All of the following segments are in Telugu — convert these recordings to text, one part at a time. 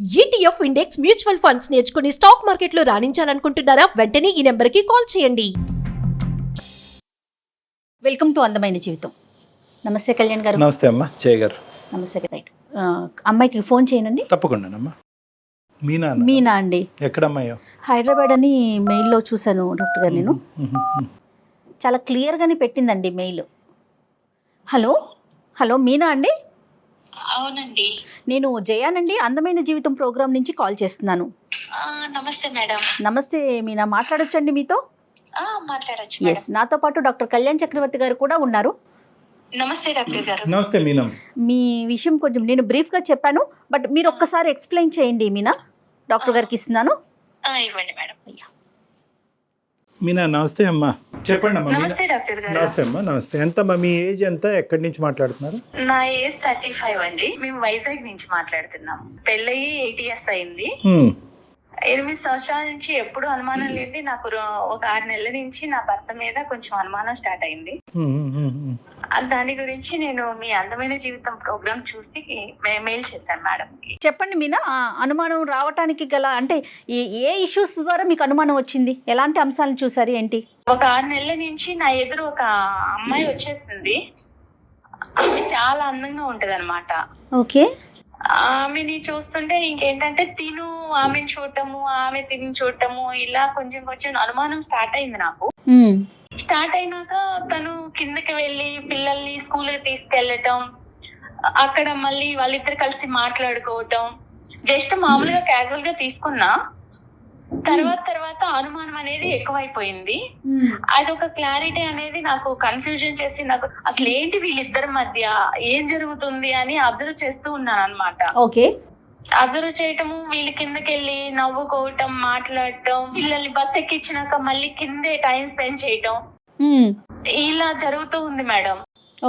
ETF ఇండెక్స్ మ్యూచువల్ ఫండ్స్ నేర్చుకుని స్టాక్ మార్కెట్లో రాణించాలనుకుంటున్నారా? వెంటనే ఈ నెంబర్కి కాల్ చేయండి. వెల్కమ్ టు అందమైన జీవితం. నమస్తే కళ్యాణ్ గారు. నమస్తే అమ్మా, జయ గారు. నమస్తే. రైట్, అమ్మాయికి ఫోన్ చేయనండి. తప్పకుండానమ్మా. మీనా అండి. ఎక్కడమ్మాయో? హైదరాబాద్ అని మెయిల్లో చూశాను డాక్టర్ గారు. నేను చాలా క్లియర్గానే పెట్టిందండి మెయిల్. హలో హలో మీనా అండి? అవునండి, నేను జయానండి, అందమైన జీవితం ప్రోగ్రామ్ నుంచి కాల్ చేస్తున్నాను. నమస్తే మేడం. నమస్తే మీనా, మాట్లాడొచ్చండి మీతో? మాట్లాడొచ్చు. ఎస్, నాతో పాటు డాక్టర్ కళ్యాణ్ చక్రవర్తి గారు కూడా ఉన్నారు. నమస్తే డాక్టర్ గారు. నమస్తే మీనం. మీ విషయం కొంచెం నేను బ్రీఫ్గా చెప్పాను, బట్ మీరు ఒక్కసారి ఎక్స్ప్లెయిన్ చేయండి మీనా. డాక్టర్ గారికి ఇస్తున్నాను. ఇవ్వండి మేడం. మీనా నమస్తే అమ్మా, చెప్పండి అమ్మా. నమస్తే డాక్టర్ గారు. నమస్తే అమ్మా, నమస్తే. ఎంతమ్మా మీ ఏజ్ ఎంత? ఎక్కడి నుంచి మాట్లాడుతున్నారు? నా ఏజ్ 35 అండి. మేము వైజాగ్ నుంచి మాట్లాడుతున్నాం. పెళ్ళయి 8 years అయింది. 8 సంవత్సరాల నుంచి ఎప్పుడు అనుమానం లేదు. నాకు ఒక 6 నెలల నుంచి నా భర్త మీద కొంచెం అనుమానం స్టార్ట్ అయింది. దాని గురించి నేను మీ అందమైన జీవితం ప్రోగ్రామ్ చూసి మెయిల్ చేశాను మేడంకి. చెప్పండి మీనా, అనుమానం రావటానికి గల అంటే ఏ ఇష్యూస్ ద్వారా మీకు అనుమానం వచ్చింది? ఎలాంటి అంశాలను చూసారు ఏంటి? ఒక 6 నెలల నుంచి నా ఎదురు ఒక అమ్మాయి వచ్చేసింది. ఆమె చాలా అందంగా ఉంటది అనమాట. ఓకే. ఆమెని చూస్తుంటే ఇంకేంటంటే ఆమెను చూడటము, ఆమె తిని చూడటము, ఇలా కొంచెం కొంచెం అనుమానం స్టార్ట్ అయింది నాకు. స్టార్ట్ అయినాక తను కిందకి వెళ్ళి పిల్లల్ని స్కూల్ కి తీసుకెళ్లటం, అక్కడ మళ్ళీ వాళ్ళిద్దరు కలిసి మాట్లాడుకోవటం, జస్ట్ మామూలుగా క్యాజువల్ గా తీసుకున్నా. తర్వాత అనుమానం అనేది ఎక్కువైపోయింది. అదొక క్లారిటీ అనేది నాకు కన్ఫ్యూజన్ చేసి, నాకు అసలు ఏంటి వీళ్ళిద్దరి మధ్య ఏం జరుగుతుంది అని అబ్జర్వ్ చేస్తూ ఉన్నాను అనమాట. ఓకే. అబ్జర్వ్ చేయటము, వీళ్ళు కిందకెళ్ళి నవ్వుకోవటం, మాట్లాడటం, పిల్లల్ని బస్ ఎక్కించినాక మళ్ళీ కిందే టైం స్పెండ్ చేయటం, ఇలా జరుగుతూ ఉంది మేడం.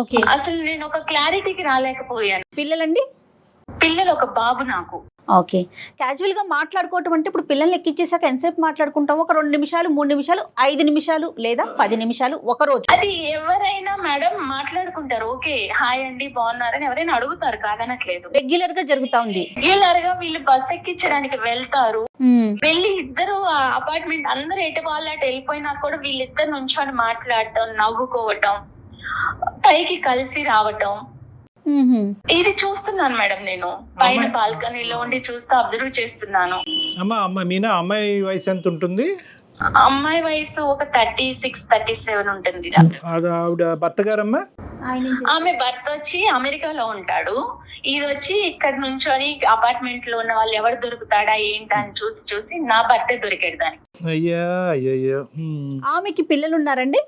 ఓకే. అసలు నేను ఒక క్లారిటీకి రాలేకపోయాను. పిల్లలండి? పిల్లలు ఒక బాబు నాకు. ఓకే. క్యాజువల్ గా మాట్లాడుకోవటం అంటే ఇప్పుడు పిల్లల్ని ఎక్కించేసాక ఎంతసేపు మాట్లాడుకుంటాం? ఒక 2 నిమిషాలు, 3 నిమిషాలు, 5 నిమిషాలు లేదా 10 నిమిషాలు, ఒక రోజు? అది ఎవరైనా మేడం మాట్లాడుకుంటారు. ఓకే, హాయ్ అండి, బాగున్నారని ఎవరైనా అడుగుతారు, కాదనట్లేదు. రెగ్యులర్ గా జరుగుతా ఉంది. రెగ్యులర్ గా వీళ్ళు బస్ ఎక్కించడానికి వెళ్తారు. వెళ్ళి ఇద్దరు అపార్ట్మెంట్ అందరూ ఎటు వాళ్ళు అటు వెళ్ళిపోయినా కూడా వీళ్ళిద్దరు నుంచొని మాట్లాడటం, నవ్వుకోవటం, పైకి కలిసి రావటం, ఇది చూస్తున్నాను మేడం. నేను పైన బాల్కనీలో ఉండి చూస్తూ అబ్జర్వ్ చేస్తున్నాను. మీనా, అమ్మాయి వయసు ఎంత ఉంటుంది? అమ్మాయి వయసు ఒక 36, 37 ఉంటుంది. ఆవిడ భర్త గారమ్మా? ఆమె భర్త వచ్చి అమెరికాలో ఉంటాడు. ఇది వచ్చి ఇక్కడ నుంచొని అపార్ట్మెంట్ లో ఉన్న వాళ్ళు ఎవరు దొరుకుతాడా ఏంటా అని చూసి నా భర్తే దొరికాడు దానికి. అయ్యా అయ్యయ్యో. ఆమెకి పిల్లలు ఉన్నారండి?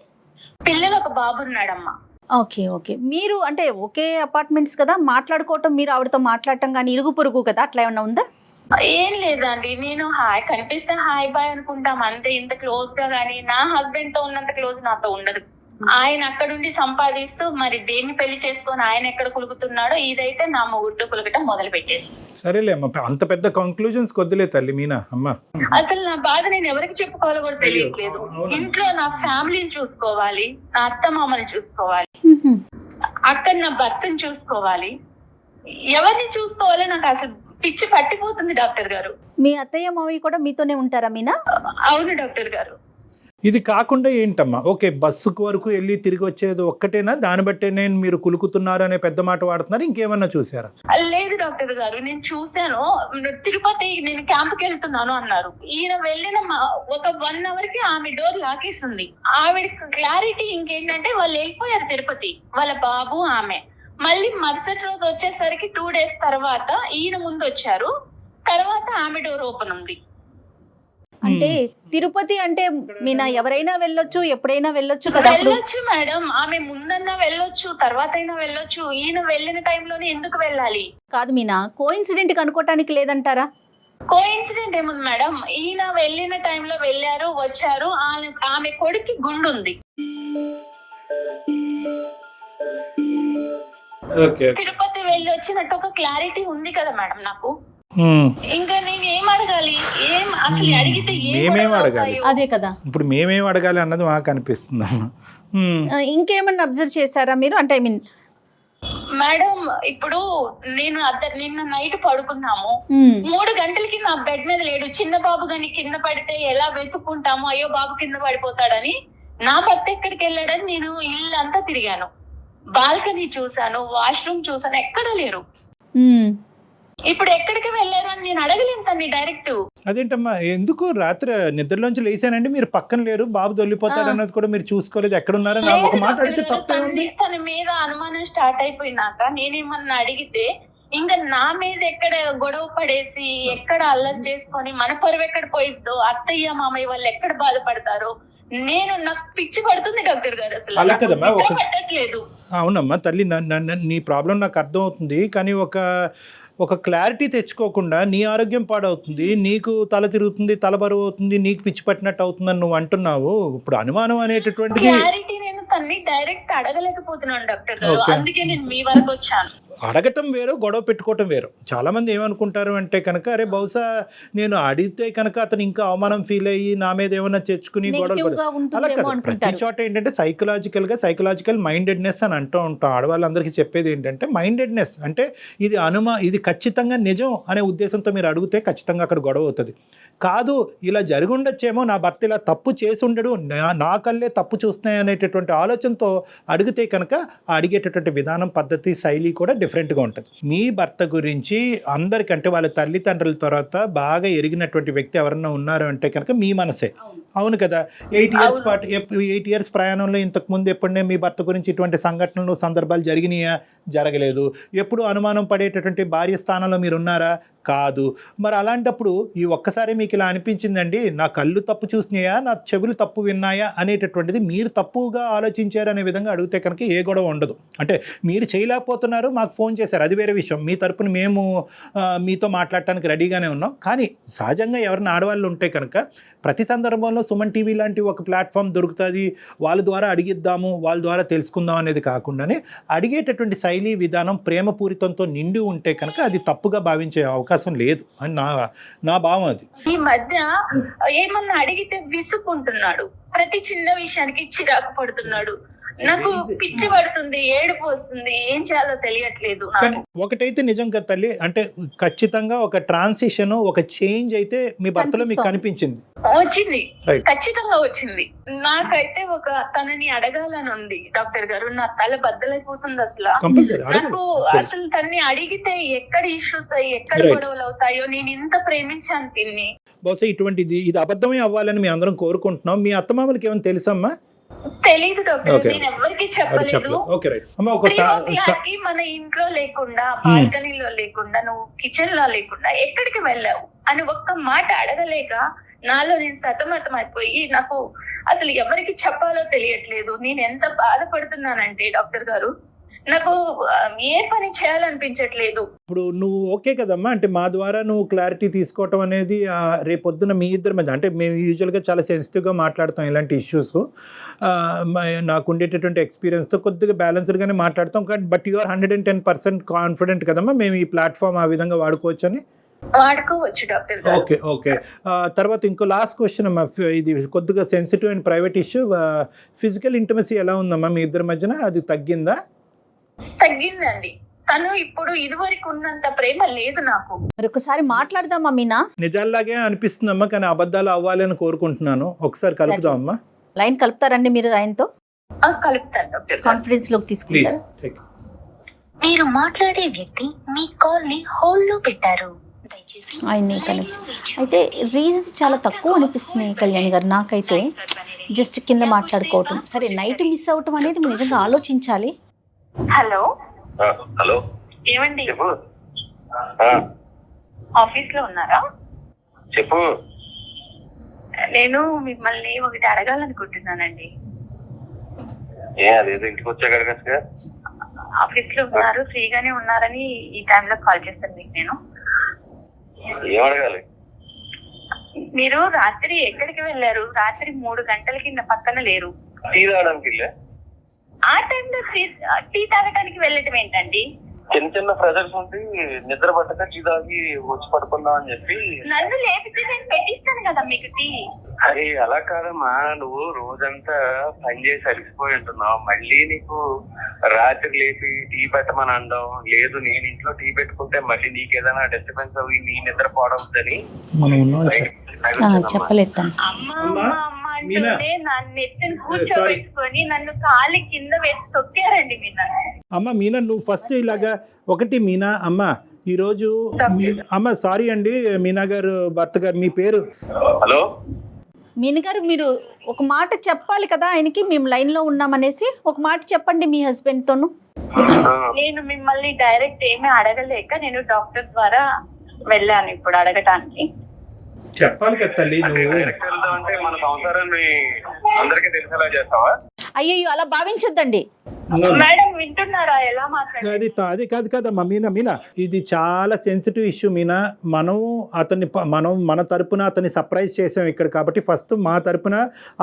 పిల్లలు ఒక బాబు ఉన్నాడమ్మా. ఓకే. ఓకే. మీరు అంటే ఒకే అపార్ట్మెంట్స్ కదా, మాట్లాడుకోవటం, మీరు ఆవిడతో మాట్లాడటం కానీ ఇరుగు పొరుగు కదా, అట్లా ఏమన్నా ఉందా? ఏం లేదండి, నేను హాయ్ కనిపిస్తే హాయ్ బాయ్ అనుకుంటాం అంతే. ఇంత క్లోజ్ గా గానీ నా హస్బెండ్ తో ఉన్నంత క్లోజ్ నాతో ఉండదు. ఆయన అక్కడుండి సంపాదిస్తూ మరి దేన్ని పెళ్లి చేసుకొని ఆయన ఎక్కడ కులుకుతున్నాడో, ఇదైతే నా మొగుడుతో కులకటం మొదలు పెట్టేసి. సరేలే అమ్మా, అంత పెద్ద కంక్లూజన్స్ కొద్దిలే తల్లి మీనా. అమ్మా, అసలు నా బాధ నేను ఎవరికి చెప్పుకోవాలో కూడా తెలియట్లేదు. ఇంట్లో నా ఫ్యామిలీని చూసుకోవాలి, నా అత్త మామని చూసుకోవాలి, అక్కడ నా భర్తను చూసుకోవాలి, ఎవరిని చూసుకోవాలో నాకు అసలు పిచ్చి పట్టిపోతుంది డాక్టర్ గారు. మీ అత్తయ్య మావయ్య కూడా మీతోనే ఉంటారా మీనా? అవును డాక్టర్ గారు. ఇది కాకుండా ఏంటమ్మా? ఓకే, బస్సుకు వరకు వెళ్ళి తిరిగి వచ్చేది ఒక్కటేనా? దాన్ని బట్టే నేను మీరు కులుకుతున్నారు అనే పెద్ద మాట వాడుతున్నారు, ఇంకేమన్నా చూసారా? లేదు డాక్టర్ గారు, నేను చూశాను. తిరుపతి నేను క్యాంప్ కి వెళ్తున్నాను అన్నారు. ఈయన వెళ్ళిన ఒక 1 hour కి ఆమె డోర్ లాకేస్తుంది. ఆవిడ క్లారిటీ ఇంకేంటంటే వాళ్ళు వెళ్ళిపోయారు తిరుపతి, వాళ్ళ బాబు ఆమె. మళ్ళీ మరుసటి రోజు వచ్చేసరికి 2 days తర్వాత ఈయన ముందు వచ్చారు. తర్వాత ఆమె డోర్ ఓపెన్ ఉంది. అంటే తిరుపతి అంటే మీనా ఎవరైనా వెళ్ళొచ్చు, ఎప్పుడైనా వెళ్ళొచ్చు కదా? వెళ్ళొచ్చు మేడం, ఆమె ముందన్నా వెళ్ళొచ్చు, తర్వాత అయినా వెళ్ళొచ్చు. ఈయన వెళ్ళిన టైంలోనే ఎందుకు వెళ్ళాలి? కాదు మీనా, కోఇన్సిడెంట్ అనుకోవటానికి లేదంటారా? కోఇన్సిడెంట్ ఏముంది మేడం, ఈయన వెళ్ళిన టైంలో వెళ్ళారు, వచ్చారు. ఆమె కొడుక్కి గుండు ఉంది. తిరుపతి వెళ్ళి వచ్చినట్టు ఒక క్లారిటీ ఉంది కదా మేడం నాకు. ఇంకా నేను ఏం అడగాలి? అసలు అడిగితే మేమేం అడగాలి? అదే కదా, ఇప్పుడు మేమేం అడగాలి అన్నది మాకు అనిపిస్తుంది. ఇంకేమన్నా అబ్జర్వ్ చేశారా మీరు? అంటే ఐ మీన్ మేడం ఇప్పుడు నేను నిన్న నైట్ పడుకున్నాము, 3 గంటలకి నా బెడ్ మీద లేడు. చిన్న బాబు గాని కింద పడితే ఎలా వెతుక్కుంటాము, అయ్యో బాబు కింద పడిపోతాడని. నా భర్త ఎక్కడికి వెళ్ళాడని నేను ఇల్లంతా తిరిగాను, బాల్కనీ చూసాను, వాష్రూమ్ చూసాను, ఎక్కడ లేరు. ఇప్పుడు ఎక్కడికి వెళ్ళారు అని నేను అడగలేను తన్ని డైరెక్ట్. అదేంటమ్మా, ఎందుకు రాత్రి నిద్రలోంచి లేసానండి మీరు పక్కన లేరు, బాబు దొల్లిపోతాడు అన్నది కూడా మీరు చూసుకోలేదు, ఎక్కడున్నారని ఒక మాట అడిగితే తప్పేముంది? తన మీద అనుమానం స్టార్ట్ అయిపోయినాక నేనేమన్నా అడిగితే ఇంకా నా మీద ఎక్కడ గొడవ పడేసి ఎక్కడ అల్లరి చేసుకొని మన పరువు ఎక్కడ పోయిద్దో, అత్తయ్య మామయ్య వాళ్ళు ఎక్కడ బాధపడతారో, నాకు పిచ్చి పడుతుంది డాక్టర్ గారు. అసలు పట్టట్లేదు. అవునమ్మా తల్లి, నీ ప్రాబ్లం నాకు అర్థం అవుతుంది, కానీ ఒక క్లారిటీ తెచ్చుకోకుండా నీ ఆరోగ్యం పాడవుతుంది, నీకు తల తిరుగుతుంది, తల బరువు అవుతుంది, నీకు పిచ్చి పట్టినట్టు అవుతుందని నువ్వు అంటున్నావు. ఇప్పుడు అనుమానం అనేటటువంటి క్లారిటీ నేను తన్ని డైరెక్ట్ అడగలేకపోతున్నాను డాక్టర్ గారు, అందుకే నేను మీ వరకు వచ్చాను. అడగటం వేరు, గొడవ పెట్టుకోవటం వేరు. చాలా మంది ఏమనుకుంటారు అంటే కనుక, అరే బహుశా నేను అడిగితే కనుక అతను ఇంకా అవమానం ఫీల్ అయ్యి నా మీద ఏమైనా తెచ్చుకుని గొడవ. అలా కదా, ప్రతి చోట ఏంటంటే సైకలాజికల్ మైండెడ్నెస్ అని అంటూ ఉంటాం. ఆడవాళ్ళందరికీ చెప్పేది ఏంటంటే మైండెడ్నెస్ అంటే ఇది ఖచ్చితంగా నిజం అనే ఉద్దేశంతో మీరు అడిగితే ఖచ్చితంగా అక్కడ గొడవ అవుతుంది. కాదు ఇలా జరిగి ఉండొచ్చేమో, నా భర్త ఇలా తప్పు చేసి ఉండడు, నా కళ్ళే తప్పు చూస్తున్నాయి అనేటటువంటి ఆలోచనతో అడిగితే కనుక అడిగేటటువంటి విధానం, పద్ధతి, శైలి కూడా డిఫరెంట్గా ఉంటుంది. మీ భర్త గురించి అందరికంటే వాళ్ళ తల్లిదండ్రుల తర్వాత బాగా ఎరిగినటువంటి వ్యక్తి ఎవరన్నా ఉన్నారు అంటే కనుక మీ మనసే. అవును కదా, 8 ఇయర్స్ ప్రయాణంలో ఇంతకు ముందు ఎప్పుడనే మీ భర్త గురించి ఇటువంటి సంఘటనలు, సందర్భాలు జరిగినాయా? జరగలేదు. ఎప్పుడు అనుమానం పడేటటువంటి భార్య స్థానంలో మీరు ఉన్నారా? కాదు. మరి అలాంటప్పుడు ఈ ఒక్కసారి మీకు ఇలా అనిపించిందండి, నా కళ్ళు తప్పు చూసినాయా, నా చెవులు తప్పు విన్నాయా అనేటటువంటిది మీరు తప్పుగా ఆలోచించారు అనే విధంగా అడిగితే కనుక ఏ గొడవ ఉండదు. అంటే మీరు చేయలేకపోతున్నారు, మాకు ఫోన్ చేశారు, అది వేరే విషయం. మీ తరపున మేము మీతో మాట్లాడటానికి రెడీగానే ఉన్నాం. కానీ సహజంగా ఎవరైనా ఆడవాళ్ళు ఉంటే కనుక ప్రతి సందర్భంలో సుమన్ టీవీ లాంటి ఒక ప్లాట్ఫామ్ దొరుకుతుంది, వాళ్ళ ద్వారా అడిగిద్దాము, వాళ్ళ ద్వారా తెలుసుకుందాం అనేది కాకుండానే అడిగేటటువంటి శైలి, విధానం ప్రేమపూరితంతో నిండి ఉంటే కనుక అది తప్పుగా భావించే అవకాశం లేదు అని నా భావం. అది ఈ మధ్య ఏమన్నా అడిగితే విసుకుంటున్నాడు, ప్రతి చిన్న విషయానికి చిరాకు పడుతున్నాడు, నాకు పిచ్చి పడుతుంది, ఏడుపు వస్తుంది, ఏం చేయాలో తెలియట్లేదు. ఒకటైతే నిజం కదా తల్లి, అంటే ఖచ్చితంగా ఒక ట్రాన్సిషన్, ఒక చేంజ్ అయితే మీ భర్తలో మీకు కనిపించింది, వచ్చింది, ఖచ్చితంగా వచ్చింది. నాకైతే తనని అడగాలని ఉంది డాక్టర్ గారు, నా తల బద్దలైపోతుంది అసలు. నాకు అసలు తనని అడిగితే ఎక్కడ ఇష్యూస్ అయ్యి ఎక్కడ గొడవలు అవుతాయో, నేను ఇంత ప్రేమించాను తిన్ని. బహుశా ఇది అబద్ధమే అవ్వాలని మేము అందరం కోరుకుంటున్నాం. మీ అత్తమామలకి ఏమైనా తెలుసమ్మా? తెలీదు డాక్టర్, నేను ఎవరికి చెప్పలేదు. మన ఇంట్లో లేకుండా, బాల్కనీలో లేకుండా, నువ్వు కిచెన్ లో లేకుండా ఎక్కడికి వెళ్ళావు అని ఒక్క మాట అడగలేక నాలో నేను సతమతం అయిపోయి నాకు అసలు ఎవరికి చెప్పాలో తెలియట్లేదు. నేను ఎంత బాధపడుతున్నానంటే డాక్టర్ గారు, నాకు ఏ పని చేయాలనిపించట్లేదు. ఇప్పుడు నువ్వు ఓకే కదమ్మా, అంటే మా ద్వారా నువ్వు క్లారిటీ తీసుకోవటం అనేది రేపొద్దున మీ ఇద్దరి మధ్య, అంటే మేము యూజువల్గా చాలా సెన్సిటివ్గా మాట్లాడతాం ఇలాంటి ఇష్యూస్, నాకు ఉండేటటువంటి ఎక్స్పీరియన్స్తో కొద్దిగా బ్యాలెన్స్డ్గానే మాట్లాడతాం. బట్ యు ఆర్ 110% కాన్ఫిడెంట్ కదమ్మా మేము ఈ ప్లాట్ఫామ్ ఆ విధంగా వాడుకోవచ్చని? వాడుకోవచ్చు డాక్టర్ గారు. ఓకే. తర్వాత ఇంకో లాస్ట్ క్వశ్చన్ అమ్మా, ఇది కొద్దిగా sensitive and private issue. Physical intimacy ఎలా ఉందమ్మా మీ ఇద్దరి మధ్యన? అది తగ్గిందా? తగ్గిందండి. తను ఇప్పుడు ఇదివరకు ఉన్నంత ప్రేమ లేదు నాకు. మరి ఒకసారి మాట్లాడదామా మీనా? నిజాల్లాగే అనిపిస్తుందమ్మా, కానీ అబద్ధాలు అవ్వాలని కోరుకుంటున్నాను. ఒకసారి కలుపుదామమ్మా. లైన్ కలుపుతారండి మీరు ఆయనతో? కలుపుతాను డాక్టర్. కాన్ఫిడెన్స్ లోకి తీసుకుంటారు. మీరు మాట్లాడే వ్యక్తి మీ కాల్ ని హోల్డ్ లో పెట్టారు, ఆయన్ని కనెక్ట్. అయితే రీజన్స్ చాలా తక్కువ అనిపిస్తున్నాయి కళ్యాణ్ గారు నాకైతే. జస్ట్ కింద మాట్లాడుకోవటం సరే, నైట్ మిస్ అవటం అనేది నిజంగా ఆలోచించాలి. హలో హలో, ఏమండి ఆఫీస్ లో ఉన్నారా? చెప్పు. నేను మిమ్మల్ని ఒకటి అడగాలనుకుంటున్నానండి. అదేదో ఇంటికి వచ్చాక అడగచ్చుగా. ఆఫీస్ లో ఉన్నారు, ఫ్రీగానే ఉన్నారని ఈ టైంలో కాల్ చేస్తాను మీకు. నేను ఏం అడగాలి? మీరు రాత్రి ఎక్కడికి వెళ్ళారు? రాత్రి 3 గంటలకి నా పక్కన లేరు. టీ తాగడానికి వెళ్ళా. ఆ టైంలో టీ తాగడానికి వెళ్ళటం ఏంటండి? చిన్న చిన్న ప్రెజర్స్ ఉండి నిద్ర పట్టక టీ తాగి వచ్చి పడుకుందాం అని చెప్పి. నన్ను లేపితే నేను పెట్టిస్తాను కదా మీకు టీ. అరే అలా కాదమ్మా, నువ్వు రోజంతా పని చేసి అలిసిపోయి ఉంటున్నావు, మళ్ళీ నీకు రాత్రి లేపి టీ పెట్టమని అనడం లేదు. నేను ఇంట్లో టీ పెట్టుకుంటే మళ్ళీ నీకేదైనా డిస్టర్బెన్స్ అవి నీ నిద్ర పోవద్దని చెప్పలేదు. అమ్మ అమ్మ అమ్మ అంటుంటే నన్ను ఎత్తుని కూర్చోబెట్టుకొని నన్ను కాలి కింద వేసి తొక్కారండి మీరు. అమ్మ మీనా, నువ్వు ఫస్ట్ ఇలాగా ఒకటి మీనా అమ్మ, ఈరోజు అమ్మ సారీ అండి మీనా గారు భర్త గారు, మీ పేరు? హలో మీనా గారు, మీరు ఒక మాట చెప్పాలి కదా ఆయనకి, మేము లైన్లో ఉన్నామనేసి ఒక మాట చెప్పండి మీ హస్బెండ్తోను. నేను మిమ్మల్ని డైరెక్ట్ ఏమీ అడగలేక నేను డాక్టర్ ద్వారా వెళ్ళాను ఇప్పుడు అడగటానికి. చెప్పాలి కదా తల్లి నువ్వు. డైరెక్ట్ వెళ్దామంటే మన సంసారాన్ని అందరికీ తెలిసేలా చేస్తావా? అయ్యో అలా భావించొద్దండి. మేడం వింటున్నారా ఎలా మాట్లాడారు? అది కాదు కదమ్మా మీనా. మీనా ఇది చాలా సెన్సిటివ్ ఇష్యూ మీనా. మనం మన తరపున అతన్ని సర్ప్రైజ్ చేసాం ఇక్కడ, కాబట్టి ఫస్ట్ మా తరపున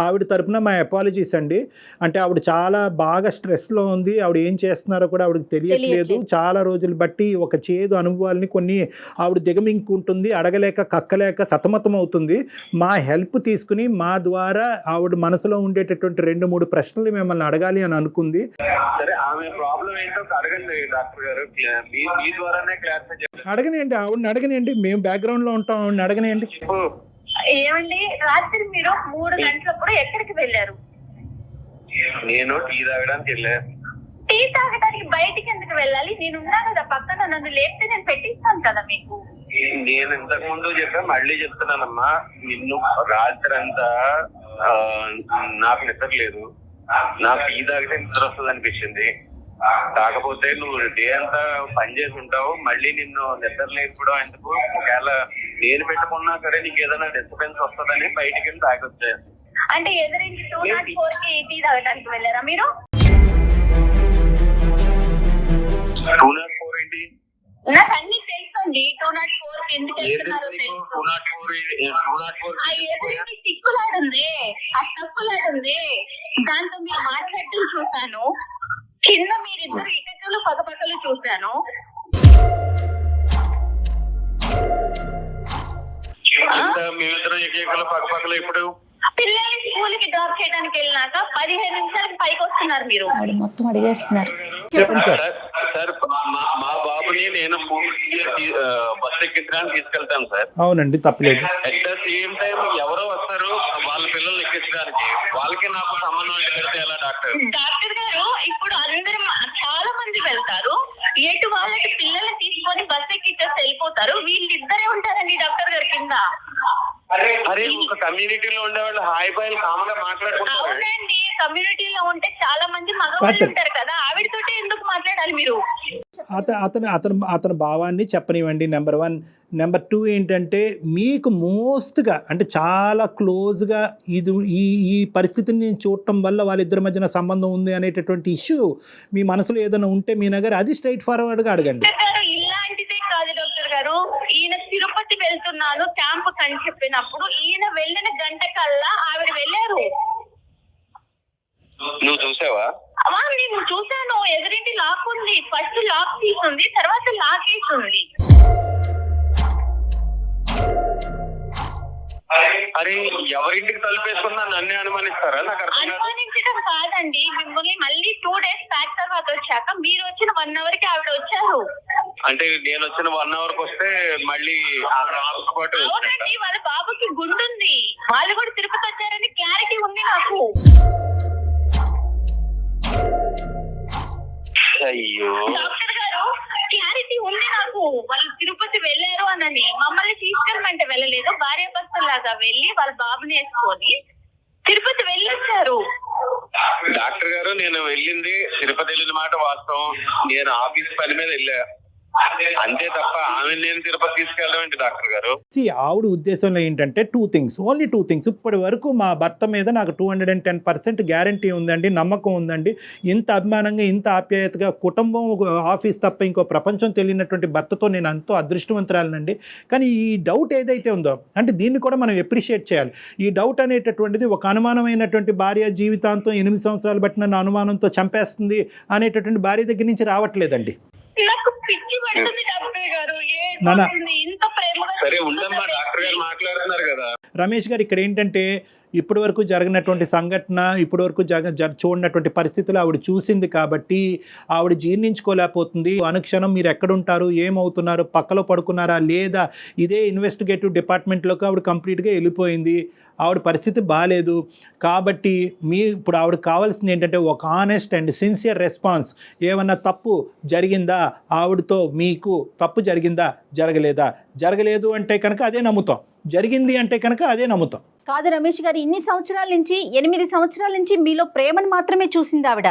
ఆవిడ తరపున మా అపాలజీస్ అండి. అంటే ఆవిడ చాలా బాగా స్ట్రెస్లో ఉంది, ఆవిడ ఏం చేస్తున్నారో కూడా ఆవిడకి తెలియట్లేదు. చాలా రోజులు బట్టి ఒక చేదు అనుభవాల్ని కొన్ని ఆవిడ దిగమింగుకుంటుంది, అడగలేక కక్కలేక సతమతం అవుతుంది. మా హెల్ప్ తీసుకుని మా ద్వారా ఆవిడ మనసులో ఉండేటటువంటి 2-3 ప్రశ్నలు మిమ్మల్ని అడగాలి అని అనుకుంది. సరే, ఆమె ప్రాబ్లం ఏంటో అడగండి డాక్టర్ గారు, మీ ద్వారానే క్లారిఫై చేయండి. అడగనియండి, ఆవిడని అడగనియండి, మేము బ్యాక్గ్రౌండ్ లో ఉంటాం, ఆవిడని అడగనియండి. ఏమండి రాత్రి మీరు 3 గంటలప్పుడు ఎక్కడికి వెళ్ళారు? నేను టీ తాగడానికి వెళ్ళాను. టీ తాగడానికి బయటికి ఎందుకు వెళ్ళాలి? నేను ఉన్నా కదా పక్కన, నన్ను లేపితే నేను పెట్టిస్తాను కదా మీకు. నేను ఇంతకు ముందు చెప్పా, మళ్ళీ చెప్తున్నానమ్మా, నిన్ను రాత్రి అంతా నాకు నిద్ర లేదు, నాకు టీ తాగితే నిద్ర వస్తుంది అనిపించింది. కాకపోతే నువ్వు డే అంతా పని చేసి ఉంటావు, మళ్ళీ నిన్ను నిద్ర లేకపోవడం ఎందుకు? ఒకవేళ నేను పెట్టుకున్నా సరే నీకు ఏదైనా డిస్టర్బెన్స్ వస్తుందని బయటికి వెళ్ళి తాగొచ్చాను. అంటే ఎదురించి 204 కి టీ తాగడానికి వెళ్ళారా మీరు? 204 ఏంటి? నాకు అన్ని తెలుసండి. 204 కి ఎందుకు వెళ్తున్నారో తెలుసు. 204 సిక్కులాడుంది, ఆ తప్పులాడుంది, దాంతో మీరు మాట్లాడటం చూశాను. కింద మీరిద్దరు ఇటకలు పక్కపక్కలు చూశాను. మేమిద్దరం ఏకైకలు పక్కపక్కలు ఇప్పుడు పిల్లల్ని స్కూల్ కి డ్రాప్ చేయడానికి వెళ్ళినాక 15 నిమిషాలకి పైకి వస్తున్నారు మీరు. ఆవిడ మొత్తం అడిగేస్తున్నారు. చెప్పండి సార్. సార్ మా బాబుని నేను బస్ ఎక్కించడానికి తీసుకెళ్తాను సార్. అవునండి, తప్పలేదు. అట్ ద సేమ్ టైం ఎవరో వస్తారు వాళ్ళ పిల్లల్ని ఎక్కించడానికి, వాళ్ళకి నాకు సంబంధం పెడితే ఎలా డాక్టర్? డాక్టర్ గారు ఇప్పుడు అందరూ చాలా మంది వెళ్తారు, ఎటు వాళ్ళకి పిల్లల్ని తీసుకొని బస్ ఎక్కిచ్చేసి వెళ్ళిపోతారు, వీళ్ళిద్దరే ఉంటారండి డాక్టర్ గారి కింద. అరే ఒక కమ్యూనిటీలో ఉండేవాళ్ళు హాయ్ బాయ్ కామన్ గా మాట్లాడుకుంటారు. అవునండి, కమ్యూనిటీలో ఉంటే చాలా మంది మగవాళ్ళు ఉంటారు కదా, ఆవిడతోటే ఎందుకు మాట్లాడాలి మీరు? అతని భావాన్ని చెప్పనివ్వండి, నెంబర్ 1. నెంబర్ 2 ఏంటంటే, మీకు మోస్ట్గా అంటే చాలా క్లోజ్గా ఈ పరిస్థితిని నేను చూడటం వల్ల వాళ్ళిద్దరి మధ్యన సంబంధం ఉంది అనేటటువంటి ఇష్యూ మీ మనసులో ఏదైనా ఉంటే మీ నగర్ అది స్ట్రైట్ ఫార్వర్డ్గా అడగండి. ఇలాంటిదే కాదు డాక్టర్ గారు, ఈయన తిరుపతి వెళ్తున్నాను క్యాంప్ అని చెప్పినప్పుడు ఈయన వెళ్ళిన గంట కల్లా ఆవిడ వెళ్ళారు. నువ్వు చూసావా? నేను చూసాను, ఎదురింటి లాక్ ఉంది, ఫస్ట్ లాక్ తీసుంది, తర్వాత లాక్ వేసింది. అరే ఎవరింటికి తలుపేసుకున్నా నన్నే అనుమానిస్తారా? నాకు అనుమానించడం కాదండి, మిమ్మల్ని మళ్ళీ 2 డేస్ బ్యాక్ తర్వాత వచ్చాక మీరు వచ్చిన 1 అవర్ కి ఆవిడ వచ్చారు. అంటే నేను వచ్చిన 1 అవర్ కి వస్తే మళ్ళీ అవునండి, వాళ్ళ బాబుకి గుండుంది, వాళ్ళు కూడా తిరుపతి వచ్చారని క్లారిటీ ఉంది నాకు. అయ్యో డాక్టర్ గారు క్లారిటీ ఉంది నాకు, వాళ్ళు తిరుపతి వెళ్ళారు అనని. మమ్మల్ని తీసుకెళ్ళమంటే వెళ్ళలేదు, భార్య భర్తలాగా వెళ్ళి వాళ్ళ బాబుని వేసుకొని తిరుపతి వెళ్ళొచ్చారు. డాక్టర్ గారు నేను వెళ్ళింది తిరుపతి వెళ్ళిన మాట వాస్తవం, నేను ఆఫీస్ పని మీద వెళ్ళా అంతే తప్ప ఆమె నేను తిరుపతి తీసుకెళ్ళడం ఏంటి డాక్టర్ గారు? ఆవిడ ఉద్దేశంలో ఏంటంటే 2 things, ఓన్లీ 2 things. ఇప్పటి వరకు మా భర్త మీద నాకు 210% గ్యారంటీ ఉందండి, నమ్మకం ఉందండి. ఇంత అభిమానంగా ఇంత ఆప్యాయతగా కుటుంబం ఆఫీస్ తప్ప ఇంకో ప్రపంచం తెలియనటువంటి భర్తతో నేను ఎంతో అదృష్టవంతురాలనండి. కానీ ఈ డౌట్ ఏదైతే ఉందో అంటే దీన్ని కూడా మనం ఎప్రిషియేట్ చేయాలి. ఈ డౌట్ అనేటటువంటిది ఒక అనుమానమైనటువంటి భార్య జీవితాంతం 8 సంవత్సరాలు బట్టి నన్ను అనుమానంతో చంపేస్తుంది అనేటటువంటి భార్య దగ్గర నుంచి రావట్లేదండి. నాకు పిచ్చి పడుతుంది డాక్టర్ గారు. నాన్న. ఇంత ప్రేమగా సరే ఉండమ్మా, డాక్టర్ గారు మాట్లాడుతున్నారు కదా. రమేష్ గారు, ఇక్కడ ఏంటంటే ఇప్పటి వరకు జరిగినటువంటి సంఘటన, ఇప్పటి వరకు చూడనటువంటి పరిస్థితులు ఆవిడ చూసింది కాబట్టి ఆవిడ జీర్ణించుకోలేకపోతుంది. అనుక్షణం మీరు ఎక్కడుంటారు, ఏమవుతున్నారు, పక్కలో పడుకున్నారా లేదా, ఇదే ఇన్వెస్టిగేటివ్ డిపార్ట్మెంట్లోకి ఆవిడ కంప్లీట్గా వెళ్ళిపోయింది. ఆవిడ పరిస్థితి బాగాలేదు కాబట్టి ఇప్పుడు ఆవిడకి కావాల్సింది ఏంటంటే ఒక ఆనెస్ట్ అండ్ సిన్సియర్ రెస్పాన్స్. ఏమన్నా తప్పు జరిగిందా, ఆవిడతో మీకు తప్పు జరిగిందా, జరగలేదు అంటే కనుక అదే నమ్ముతాం, జరిగింది అంటే కనుక అదే నమ్ముతాం. కాదు రమేష్ గారు, ఇన్ని సంవత్సరాల నుంచి 8 సంవత్సరాల నుంచి మీలో ప్రేమను మాత్రమే చూసింది ఆవిడ.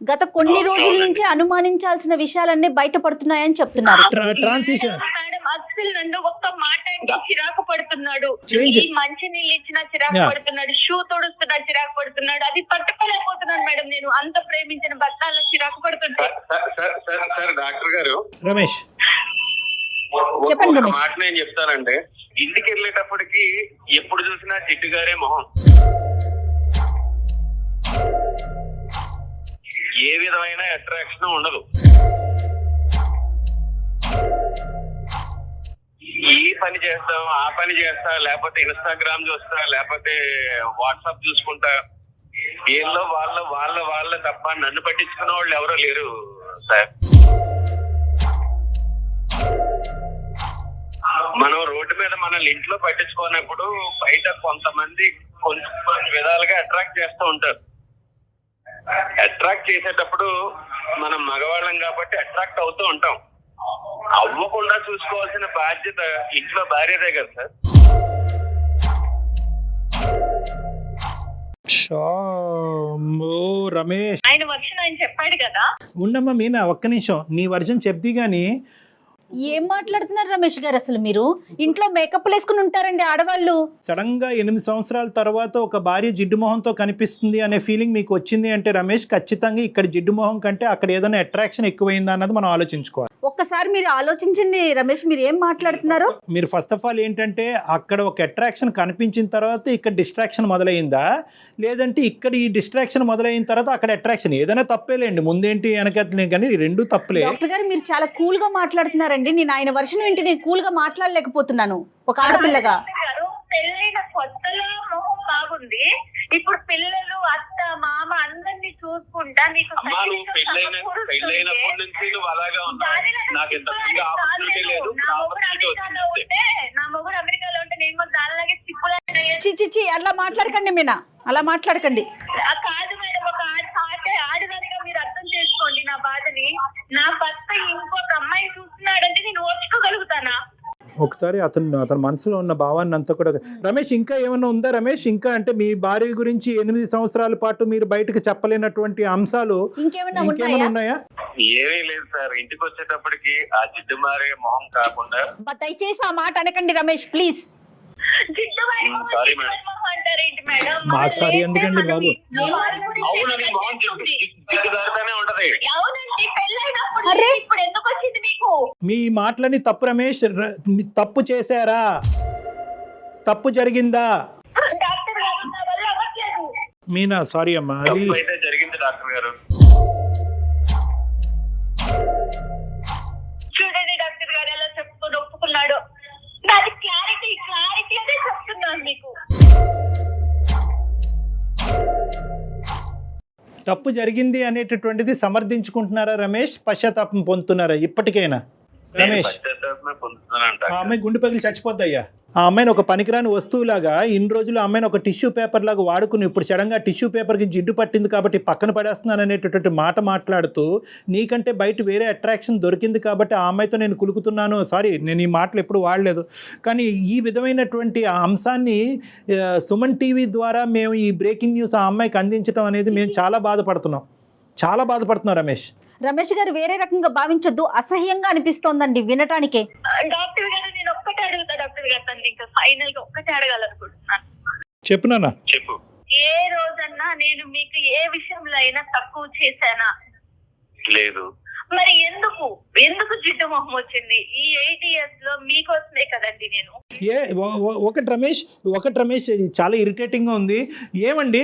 గత కొన్ని రోజుల నుంచి అనుమానించాల్సిన విషయాలన్నీ బయటపడుతున్నాయని చెప్తున్నారు. ట్రాన్సిషన్ మేడం అస్సలు నన్ను ఒక్క మాట అంటే చిరాకు పడుతున్నాడు. Change. ఈ మంచి నీళ్ళు ఇచ్చినా చిరాకు పడుతున్నాడు, షూ తొడుస్తున్నా చిరాకు పడుతున్నాడు. అది పట్టుకోలేకపోతున్నాను మేడం. నేను అంత ప్రేమించిన భర్త అలా చిరాకు పడుతుంటే. సార్ డాక్టర్ గారు, రమేష్ చెప్పండి ఒక రమేష్. మాట నేను చెప్తానండి. ఇంటికి వెళ్ళేటప్పటికి ఎప్పుడు చూసినా జిడ్డు గారే మొహం, ఏ విధమైన అట్రాక్షన్ ఉండదు. ఈ పని చేస్తాం, ఆ పని చేస్తా, లేకపోతే ఇన్స్టాగ్రామ్ చూస్తా, లేకపోతే వాట్సాప్ చూసుకుంటా. వీళ్ళు వాళ్ళ తప్ప నన్ను పట్టించుకున్న వాళ్ళు ఎవరో లేరు సార్. మనం రోడ్డు మీద మనల్ని ఇంట్లో పట్టించుకున్నప్పుడు బయట కొంతమంది కొంచెం విధాలుగా అట్రాక్ట్ చేస్తూ ఉంటారు. అట్రాక్ట్ చేసేటప్పుడు మనం మగవాళ్ళం కాబట్టి అట్రాక్ట్ అవుతూ ఉంటాం. అవ్వకుండా చూసుకోవాల్సిన బాధ్యత ఇంట్లో భార్యదే కదా సార్. రమేష్, ఆయన వర్షన్ ఆయన చెప్పాడు కదా. ఉండమ్మా మీనా, ఒక్క నిమిషం నీ వర్జన్ చెప్ది కానీ. ఏం మాట్లాడుతున్నారు రమేష్ గారు, అసలు మీరు ఇంట్లో మేకప్ వేసుకుని ఉంటారండి ఆడవాళ్ళు. సడన్ గా 8 సంవత్సరాల తర్వాత ఒక భార్య జిడ్డు మొహంతో కనిపిస్తుంది అనే ఫీలింగ్ మీకు వచ్చింది అంటే రమేష్, ఖచ్చితంగా ఇక్కడ జిడ్డు మొహం కంటే అక్కడ ఏదైనా అట్రాక్షన్ ఎక్కువైందా అన్నది మనం ఆలోచించుకోవాలి. ఒక్కసారి మీరు ఆలోచించండి రమేష్, మీరు ఏం మాట్లాడుతున్నారు. మీరు ఫస్ట్ ఆఫ్ ఆల్ ఏంటంటే అక్కడ ఒక అట్రాక్షన్ కనిపించిన తర్వాత ఇక్కడ డిస్ట్రాక్షన్ మొదలైందా, లేదంటే ఇక్కడ ఈ డిస్ట్రాక్షన్ మొదలైన తర్వాత అక్కడ అట్రాక్షన్, ఏదైనా తప్పేలేండి, ముందేంటి వెనకట్లే, కానీ రెండు తప్పులే. డాక్టర్ గారు మీరు చాలా కూల్ గా మాట్లాడుతున్నారండి. నేను ఆయన వర్షన్ వింటే నేను కూల్ గా మాట్లాడలేకపోతున్నాను ఒక ఆడపిల్లగా. పెళ్ళైన కొత్తలో మొహం బాగుంది, ఇప్పుడు పిల్లలు అత్త మామ అందరినీ చూసుకుంటా నీకు అమ్మా, నువ్వు పెళ్ళైనప్పటి నుంచి నువ్వు అలాగా ఉన్నావు. నాకు ఇంతకుముందు ఆపర్చునిటీ లేదు. నా మొగుడు అమెరికాలో ఉంటే నేను కూడా దానిలాగే చిచి అలా మాట్లాడకండి మీనా, అలా మాట్లాడకండి. కాదు మేడం, ఒక ఆడదానిగా మీరు అర్థం చేసుకోండి నా బాధని. నా భర్త ఇంకొక అమ్మాయి చూస్తున్నాడంటే నేను ఓర్చుకోగలుగుతానా? ఒకసారి అతని మనసులో ఉన్న భావాన్ని అంతా కూడా. రమేష్, ఇంకా ఏమన్నా ఉందా రమేష్? ఇంకా అంటే మీ భార్య గురించి 8 సంవత్సరాల పాటు మీరు బయటకు చెప్పలేనటువంటి అంశాలు ఇంకేమైనా ఉన్నాయా? ఏమీ లేదు సార్. ఇంటికి వచ్చేటప్పటికి ఆ జిడ్డు మారే మొహం కాకుండా. దయచేసి ఆ మాట అనకండి రమేష్, ప్లీజ్. Sorry madam. అంటారేంటి మేడం? మా సారీ ఎందుకండి బాబు? అవునండి, మొహం జిడ్డుదారుతానే ఉంటది. అవునండి, పెళ్ళైనప్పుడు ఇప్పుడు ఎందుకు వచ్చింది మీకు? మీ మాటలని తప్పు రమేష్. తప్పు చేశారా, తప్పు జరిగిందా? డాక్టర్ గారు నా వల్ల అవ్వట్లేదు. మీనా సారీ అమ్మా, అది తప్పు అయితే జరిగింది డాక్టర్ గారు. చూడండి డాక్టర్ గారు ఎలా చెప్పుకొని ఒప్పుకున్నాడు. నాది క్లారిటీ అదే చెప్తున్నాను మీకు. తప్పు జరిగింది అనేటటువంటిది సమర్థించుకుంటున్నారా రమేష్? పశ్చాత్తాపం పొందుతున్నారా ఇప్పటికైనా రమేష్? ఆ అమ్మాయి గుండె పగిలి చచ్చిపోద్దయ్యా. ఆ అమ్మాయిని ఒక పనికిరాని వస్తువులాగా ఇన్ని రోజులు ఆ అమ్మాయిని ఒక టిష్యూ పేపర్ లాగా వాడుకుని ఇప్పుడు సడన్గా టిష్యూ పేపర్కి జిడ్డు పట్టింది కాబట్టి పక్కన పడేస్తున్నాను అనేటటువంటి మాట మాట్లాడుతూ నీకంటే బయట వేరే అట్రాక్షన్ దొరికింది కాబట్టి ఆ అమ్మాయితో నేను కులుకుతున్నాను. సారీ, నేను ఈ మాటలు ఎప్పుడు వాడలేదు. కానీ ఈ విధమైనటువంటి ఆ అంశాన్ని సుమన్ టీవీ ద్వారా మేము ఈ బ్రేకింగ్ న్యూస్ ఆ అమ్మాయికి అందించడం అనేది మేము చాలా బాధపడుతున్నాం రమేష్ గారు వేరే రకంగా భావించొద్దు, అసహ్యంగా అనిపిస్తోందండి వినటానికే. డాక్టర్ గారు నేను ఒక్కటే అడుగుతా డాక్టర్ గారు, తను ఇంకా ఫైనల్ గా ఒక్కటే అడగాలనుకుంటున్నాను. చెప్పు. ఏ రోజన్నా నేను మీకు ఏ విషయంలో అయినా తక్కువ చేశానా? లేదు. మరి ఎందుకు జిడ్డు మొహం వచ్చింది? ఈ 8 years లో మీకోసమే కదండి నేను. ఒకటి రమేష్ ఇది చాలా ఇరిటేటింగ్గా ఉంది. ఏమండి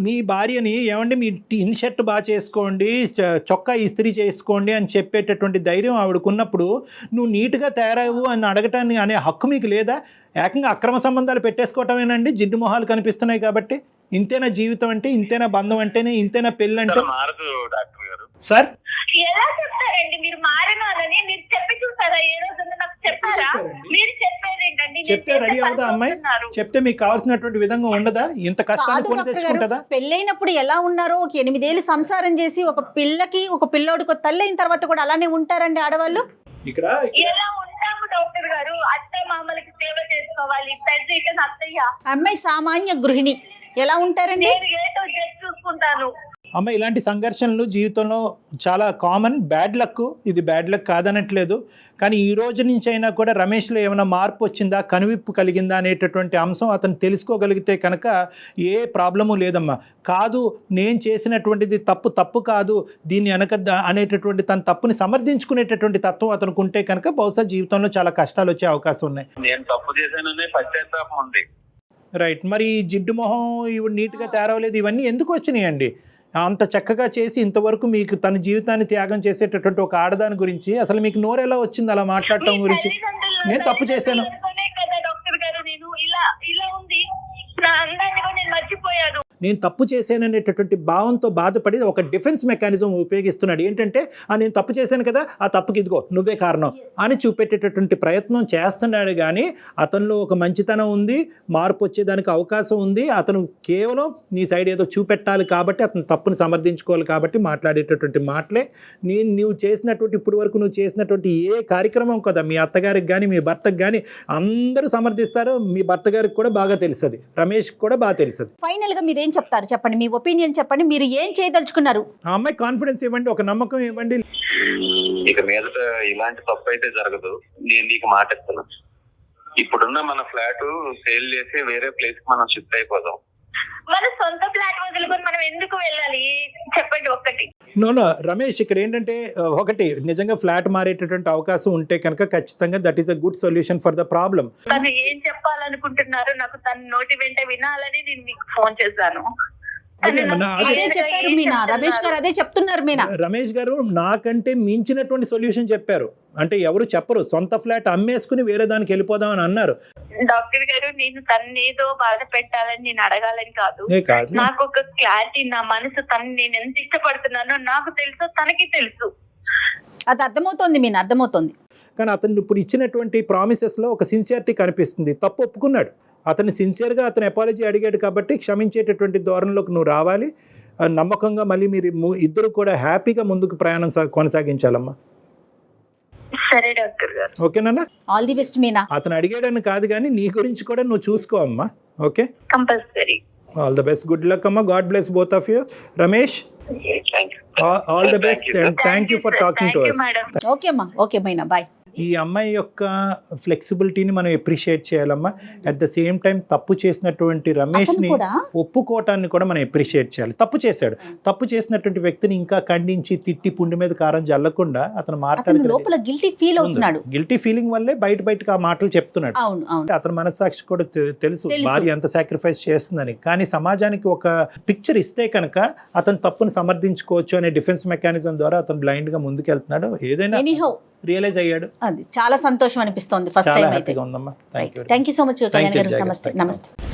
మీ భార్యని ఏమండి మీ ఇన్ షర్ట్ బాగా చేసుకోండి, చొక్కా ఇస్త్రీ చేసుకోండి అని చెప్పేటటువంటి ధైర్యం ఆవిడకున్నప్పుడు నువ్వు నీట్గా తయారవు అని అడగటాన్ని అనే హక్కు మీకు లేదా? ఏకంగా అక్రమ సంబంధాలు పెట్టేసుకోవటమేనండి జిడ్డు మొహాలు కనిపిస్తున్నాయి కాబట్టి? ఇంతేనా జీవితం అంటే? ఇంతేనా బంధం అంటేనే? ఇంతేనా పెళ్ళి అంటే? మారదు డాక్టర్ గారు. సార్ ఎలా చెప్తారండి మీరు మారినారని? మీరు చెప్పి చూసారా ఏ రోజున? నాకు చెప్పారా? మీరు చెప్పేది ఏంటండి? చెప్తే రెడీ అవుదా అమ్మాయి? చెప్తే మీకు కావాల్సినటువంటి విధంగా ఉండదా? ఇంత కష్టాన్ని కొని తెచ్చుకుంటుందా? పెళ్ళైనప్పుడు ఎలా ఉన్నారో, ఒక 8 ఏళ్ళు సంసారం చేసి ఒక పిల్లకి ఒక పిల్లోడికి తల్లి అయిన తర్వాత కూడా అలానే ఉంటారండి ఆడవాళ్ళు. ఇక్కడ ఎలా ఉంటాము డాక్టర్ గారు? అత్త మామలకి సేవ చేసుకోవాలి. పెద్ద ఇతను అత్తయ్య, అమ్మాయి సామాన్య గృహిణి, ఎలా ఉంటారండి? నేను ఏదో చూసుకుంటాను. అమ్మ ఇలాంటి సంఘర్షణలు జీవితంలో చాలా కామన్. బ్యాడ్ లక్, ఇది బ్యాడ్ లక్ కాదనట్లేదు. కానీ ఈ రోజు నుంచి అయినా కూడా రమేష్లో ఏమైనా మార్పు వచ్చిందా, కనువిప్పు కలిగిందా అనేటటువంటి అంశం అతను తెలుసుకోగలిగితే కనుక ఏ ప్రాబ్లము లేదమ్మా. కాదు నేను చేసినటువంటిది తప్పు కాదు, దీన్ని అనేటటువంటి తన తప్పుని సమర్థించుకునేటటువంటి తత్వం అతనికి ఉంటే కనుక బహుశా జీవితంలో చాలా కష్టాలు వచ్చే అవకాశం ఉన్నాయి. నేను తప్పు చేశాననే పశ్చాత్తాపం ఉంది. రైట్. మరి జిడ్డు మొహం ఇవి నీట్గా తయారవలేదు, ఇవన్నీ ఎందుకు వచ్చినాయండి? అంత చక్కగా చేసి ఇంతవరకు మీకు తన జీవితాన్ని త్యాగం చేసేటటువంటి ఒక ఆడదాని గురించి అసలు మీకు నోరు ఎలా వచ్చింది అలా మాట్లాడటం గురించి? నేను తప్పు చేశాను కదా డాక్టర్ గారు, నేను ఇలా ఉంది నా అందాన్ని కూడా నేను మర్చిపోయాను. నేను తప్పు చేశాననేటటువంటి భావంతో బాధపడి ఒక డిఫెన్స్ మెకానిజం ఉపయోగిస్తున్నాడు. ఏంటంటే నేను తప్పు చేశాను కదా, ఆ తప్పుకి ఇదిగో నువ్వే కారణం అని చూపెట్టేటటువంటి ప్రయత్నం చేస్తున్నాడు. కానీ అతనిలో ఒక మంచితనం ఉంది, మార్పు వచ్చేదానికి అవకాశం ఉంది. అతను కేవలం నీ సైడ్ ఏదో చూపెట్టాలి కాబట్టి, అతను తప్పుని సమర్థించుకోవాలి కాబట్టి మాట్లాడేటటువంటి మాటలే. నువ్వు చేసినటువంటి ఇప్పుడు వరకు నువ్వు చేసినటువంటి ఏ కార్యక్రమం కదా మీ అత్తగారికి కానీ మీ భర్తకు కానీ అందరూ సమర్థిస్తారు. మీ భర్త గారికి కూడా బాగా తెలుస్తుంది, రమేష్ కూడా బాగా తెలుస్తుంది. ఫైనల్ గా మీరు ఏం చెప్తారు చెప్పండి, మీ ఒపీనియన్ చెప్పండి. మీరు ఏం చేయదలుచుకున్నారు? ఆ అమ్మాయి కాన్ఫిడెన్స్ ఇవ్వండి, ఒక నమ్మకం ఇవ్వండి. ఇక మీదట ఇలాంటి తప్పు అయితే జరగదు. నేను నీకు మాట ఇస్తాను. ఇప్పుడున్న మన ఫ్లాట్ సేల్ చేసి వేరే ప్లేస్ కి మనం షిఫ్ట్ అయిపోదాం. మన సొంత ఫ్లాట్ వదులుకొని మనం ఎందుకు వెళ్ళాలి చెప్పండి ఒక్కటి. నో రమేష్, ఇక్కడ ఏంటంటే ఒకటి నిజంగా ఫ్లాట్ మారేటటువంటి అవకాశం ఉంటే కనుక ఖచ్చితంగా that is a good solution for the problem. తను ఏం చెప్పాలనుకుంటున్నారు నాకు తన నోటి వెంట వినాలని నేను మీకు ఫోన్ చేశాను. అదే చెప్పారు మీనా, రమేష్ గారు అదే చెప్తున్నారు. మీనా రమేష్ గారు నాకంటే మించినటువంటి సొల్యూషన్ చెప్పారు. అంటే ఎవరు చెప్పరు, సొంత ఫ్లాట్ అమ్మేసుకుని వేరే దానికి వెళ్ళిపోదాం అని అన్నారు. డాక్టర్ గారు నేను తన్నేదో బాధ పెట్టాలని నేను అడగాలని కాదు. నాకు ఒక క్లారిటీ, నా మనసు తను నేను ఎంత ఇష్టపడుతున్నానో నాకు తెలుసు, తనకి తెలుసు. అది అర్థమవుతోంది మీనా, అర్థమవుతోంది. కానీ అతను ఇప్పుడు ఇచ్చినటువంటి ప్రామిసెస్లో ఒక సిన్సియారిటీ కనిపిస్తుంది. తప్పు ఒప్పుకున్నాడు, అతను సిన్సియర్గా అతను అపాలజీ అడిగాడు కాబట్టి క్షమించేటటువంటి ధోరణిలోకి నువ్వు రావాలి. నమ్మకంగా మళ్ళీ మీరు ఇద్దరు కూడా హ్యాపీగా ముందుకు ప్రయాణం కొనసాగించాలమ్మా. సరే డాక్టర్ గారు. ఓకేనా? All the best Meena. అతను అడిగాడని కాదు కానీ నీ గురించి కూడా నువ్వు చూసుకో అమ్మా. Okay, compulsory. All the best, good luck అమ్మా. God bless both of you. Ramesh, all the best and thank you for talking to us. Okay అమ్మా, ఓకే మీనా, బాయ్. ఈ అమ్మాయి యొక్క ఫ్లెక్సిబిలిటీని మనం అప్రిషియేట్ చేయాలమ్మా. అట్ ద సేమ్ టైం తప్పు చేసినటువంటి రమేష్ని ఒప్పుకోవటాన్ని కూడా మనం అప్రిషియేట్ చేయాలి. తప్పు చేశాడు, తప్పు చేసినటువంటి వ్యక్తిని ఇంకా ఖండించి తిట్టి పుండి మీద కారం జల్లకుండా అతను లోపల గిల్టీ ఫీల్ అవుతున్నాడు. గిల్టీ ఫీలింగ్ వల్లే బయటకు ఆ మాటలు చెప్తున్నాడు. అతని మనస్సాక్షి కూడా తెలుసు భార్య ఎంత సాక్రిఫైస్ చేస్తుందని. కానీ సమాజానికి ఒక పిక్చర్ ఇస్తే కనుక అతను తప్పును సమర్థించుకోవచ్చు అనే డిఫెన్స్ మెకానిజం ద్వారా అతను బ్లైండ్ గా ముందుకెళ్తున్నాడు. ఏదైనా రియలైజ్ అయ్యాడు. అది చాలా సంతోషం అనిపిస్తోంది ఫస్ట్ టైం అయితే. ఉందమ్మా. Thank you so much Kalyan గారు. నమస్తే.